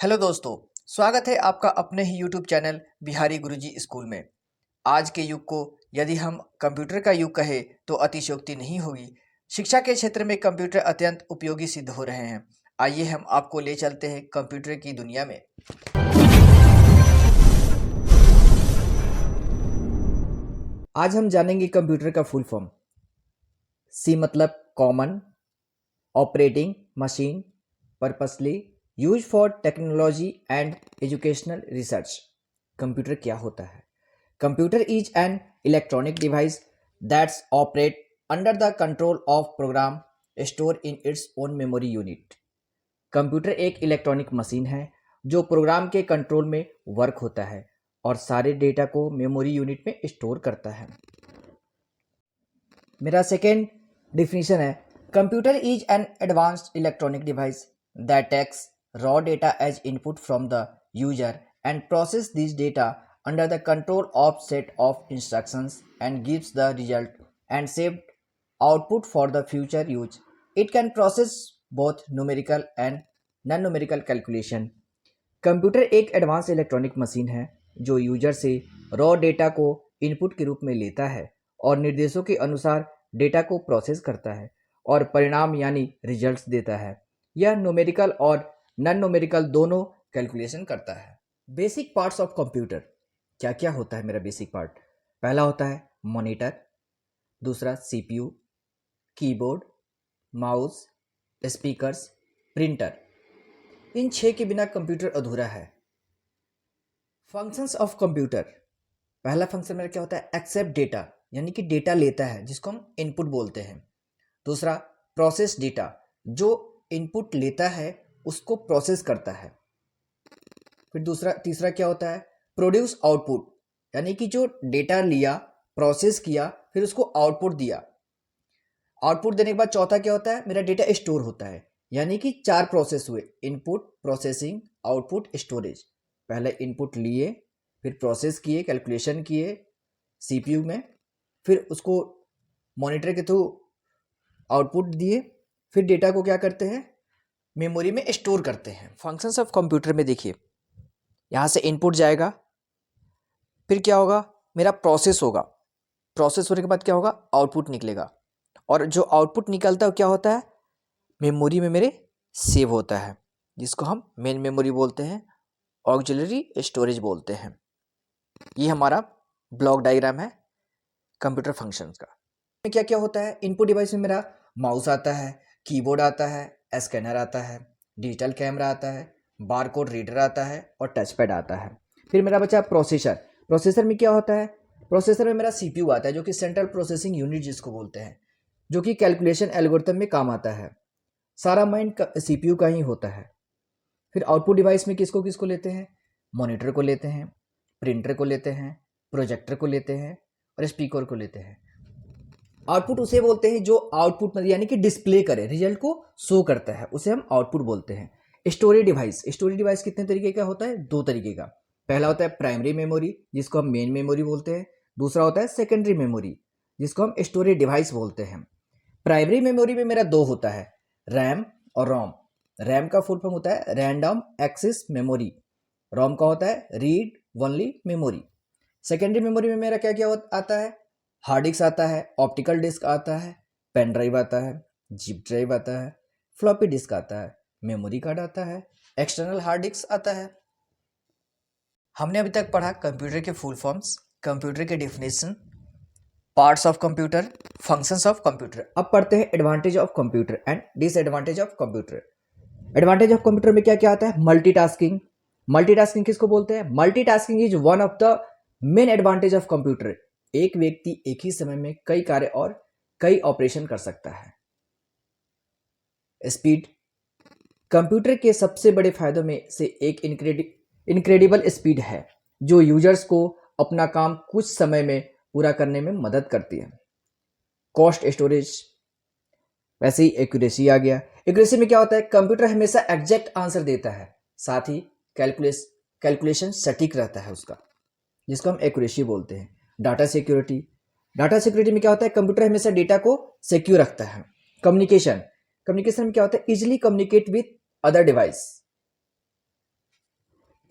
Hello दोस्तों, स्वागत है आपका अपने ही यूट्यूब चैनल बिहारी गुरुजी स्कूल में। आज के युग को यदि हम कंप्यूटर का युग कहें तो अतिशयोक्ति नहीं होगी। शिक्षा के क्षेत्र में कंप्यूटर अत्यंत उपयोगी सिद्ध हो रहे हैं। आइए हम आपको ले चलते हैं कंप्यूटर की दुनिया में। आज हम जानेंगे कंप्यूटर का फुल फॉर्म। सी मतलब common, operating machine, purposely use for technology and educational research. Computer क्या होता है? Computer is an electronic device that's operate under the control of program store in its own memory unit. Computer एक electronic machine है जो programme के control में work होता है और सारे डेटा को मेमोरी यूनिट में स्टोर करता है। मेरा सेकेंड डिफिनीशन है, computer is N advanced electronic device that takes raw data as input from the user and process these data under the control of set of instructions and gives the result and saved output for the future use. It can process both numerical and non-numerical calculation. Computer एक advance electronic machine है जो user से raw data को input के रूप में लेता है और निर्देशों के अनुसार डेटा को प्रोसेस करता है और परिणाम यानी रिजल्ट्स देता है। यह न्यूमेरिकल और नॉन न्यूमेरिकल दोनों कैलकुलेशन करता है। बेसिक पार्ट्स ऑफ कंप्यूटर क्या क्या होता है? मेरा बेसिक पार्ट पहला होता है मॉनिटर, दूसरा CPU, keyboard, mouse, speakers, printer. इन 6 के बिना कंप्यूटर अधूरा है। फंक्शंस ऑफ कंप्यूटर, पहला फंक्शन मेरा क्या होता है? एक्सेप्ट डेटा, यानी कि डेटा लेता है जिसको हम इनपुट बोलते हैं। दूसरा प्रोसेस डेटा, जो इनपुट लेता है उसको प्रोसेस करता है। फिर तीसरा क्या होता है? प्रोड्यूस आउटपुट, यानी कि जो डेटा लिया, प्रोसेस किया, फिर उसको आउटपुट दिया। आउटपुट देने के बाद चौथा क्या होता है? मेरा डेटा स्टोर होता है, यानी कि 4 प्रोसेस हुए, इनपुट, प्रोसेसिंग, आउटपुट, स्टोरेज। पहले इनपुट लिए, फिर प्रोसेस किए, कैलकुलेशन किए सीपीयू में, फिर उसको मॉनिटर के थ्रू आउटपुट दिए, फिर डेटा को क्या करते हैं? मेमोरी में स्टोर करते हैं। फंक्शंस ऑफ कंप्यूटर में देखिए, यहाँ से इनपुट जाएगा, फिर क्या होगा? मेरा प्रोसेस होगा, प्रोसेस होने के बाद क्या होगा? आउटपुट निकलेगा, और जो आउटपुट निकलता है क्या होता है? मेमोरी में मेरे सेव होता है, जिसको हम मेन मेमोरी बोलते हैं, ऑक्सिलरी स्टोरेज बोलते हैं। ये हमारा ब्लॉक डायग्राम है कंप्यूटर फंक्शंस का। क्या क्या होता है? इनपुट डिवाइस में मेरा माउस आता है, कीबोर्ड आता है, स्कैनर आता है, डिजिटल कैमरा आता है, बारकोड रीडर आता है और टच पैड आता है। फिर मेरा बचा प्रोसेसर। प्रोसेसर में क्या होता है? प्रोसेसर में मेरा सीपीयू आता है, जो कि सेंट्रल प्रोसेसिंग यूनिट जिसको बोलते हैं, जो कि कैलकुलेशन एल्गोरिथम में काम आता है। सारा माइंड सीपीयू का ही होता है। फिर आउटपुट डिवाइस में किसको किसको लेते हैं? मॉनिटर को लेते हैं, प्रिंटर को लेते हैं, प्रोजेक्टर को लेते हैं और स्पीकर को लेते हैं। आउटपुट उसे बोलते हैं जो आउटपुट में यानी कि डिस्प्ले करे, रिजल्ट को शो करता है, उसे हम आउटपुट बोलते हैं। स्टोरेज डिवाइस कितने तरीके का होता है? 2 तरीके का। पहला होता है प्राइमरी मेमोरी, जिसको हम मेन मेमोरी बोलते हैं। दूसरा होता है सेकेंडरी मेमोरी, जिसको हम स्टोरेज डिवाइस बोलते हैं। प्राइमरी मेमोरी में मेरा 2 होता है, रैम और रोम। रैम का फुल फॉर्म होता है रैंडम एक्सेस मेमोरी, रोम का होता है read only memory. Secondary memory में मेरा क्या क्या आता है? हार्ड डिस्क आता है, ऑप्टिकल डिस्क आता है, पेन ड्राइव आता है, जिप ड्राइव आता है, फ्लॉपी डिस्क आता है, मेमोरी कार्ड आता है, एक्सटर्नल हार्ड डिस्क आता है। हमने अभी तक पढ़ा कंप्यूटर के फुल फॉर्म्स, कंप्यूटर के definition, parts of computer, functions of computer. अब पढ़ते हैं advantage of computer and disadvantage of computer. Advantage of computer में क्या क्या आता है? मल्टीटास्किंग। मल्टीटास्किंग किसको बोलते हैं? Multitasking is one of the main advantage of computer. एक व्यक्ति एक ही समय में कई कार्य और कई ऑपरेशन कर सकता है। स्पीड, कंप्यूटर के सबसे बड़े फायदों में से एक इनक्रेडिबल स्पीड है, जो यूजर्स को अपना काम कुछ समय में पूरा करने में मदद करती है। कॉस्ट स्टोरेज, वैसे ही एक्यूरेसी आ गया। एक्यूरेसी में क्या होता है? कंप्यूटर हमेशा एग्जैक्ट आंसर देता है, साथ ही कैलकुलेशन सटीक रहता है उसका, जिसको हम एक्यूरेसी बोलते हैं। डाटा सिक्योरिटी, डाटा सिक्योरिटी में क्या होता है? कंप्यूटर हमेशा डेटा को सिक्योर रखता है। कम्युनिकेशन में क्या होता है? Easily communicate with other device.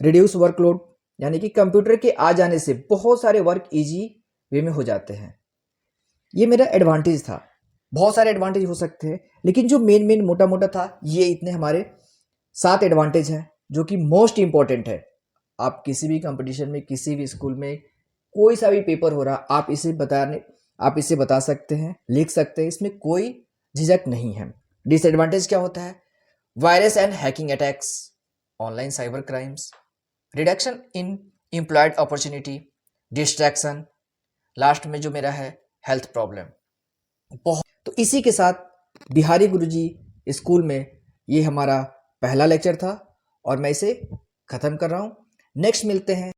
Reduce workload, यानी कि कंप्यूटर के आ जाने से बहुत सारे वर्क इजी वे में हो जाते हैं। ये मेरा एडवांटेज था। बहुत सारे एडवांटेज हो सकते हैं, लेकिन जो मेन मोटा मोटा था, ये इतने हमारे 7 एडवांटेज हैं जो कि मोस्ट इंपॉर्टेंट है। आप किसी भी कंपटीशन में, किसी भी स्कूल में, कोई सा भी पेपर हो रहा, आप इसे बता सकते हैं, लिख सकते हैं, इसमें कोई झिझक नहीं है। डिसएडवांटेज क्या होता है? Virus and hacking attacks, online cyber crimes, reduction in employed opportunity, distraction, last में जो मेरा है हेल्थ प्रॉब्लम। बहुत तो इसी के साथ बिहारी गुरुजी स्कूल में ये हमारा पहला लेक्चर था और मैं इसे ख़त्म कर रहा हूँ। नेक्स्ट मिलते हैं।